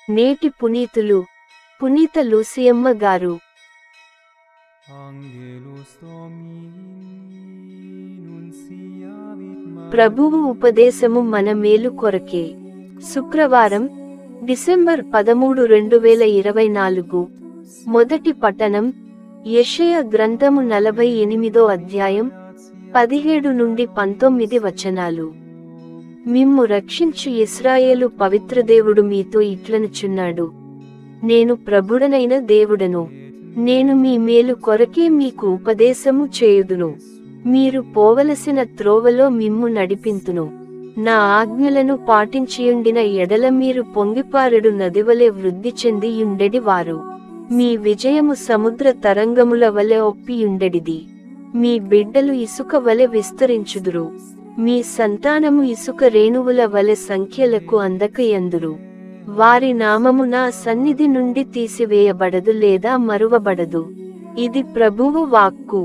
నేటి పునీతులు పునీత లూసియమ్మ గారు. ప్రభువు ఉపదేశము మన మేలు కొరకే. శుక్రవారం, డిసెంబర్ 13, 2024. మొదటి పఠనం యెషయా గ్రంథము 48వ అధ్యాయం 17 నుండి 19 వచనాలు. మిమ్ము రక్షించు ఇశ్రాయేలు పవిత్రదేవుడు మీతో ఇట్లనుచున్నాడు, నేను ప్రభుడనైన దేవుడను. నేను మీ మేలు కొరకే మీకు ఉపదేశము చేయుదును. మీరు పోవలసిన త్రోవలో మిమ్ము నడిపింతును. నా ఆజ్ఞలను పాటించియుండిన ఎడల మీరు పొంగిపారెడు నదివలె వృద్ధి చెందియుండెడి వారు. మీ విజయము సముద్ర తరంగముల వలె ఒప్పియుండెడిది. మీ బిడ్డలు ఇసుక వలె విస్తరించుదురు. మీ సంతానము ఇసుక రేణువుల వలె సంఖ్యలకు అందకయందురు. వారి నామము నా సన్నిధి నుండి తీసివేయబడదు లేదా మరువబడదు. ఇది ప్రభువు వాక్కు.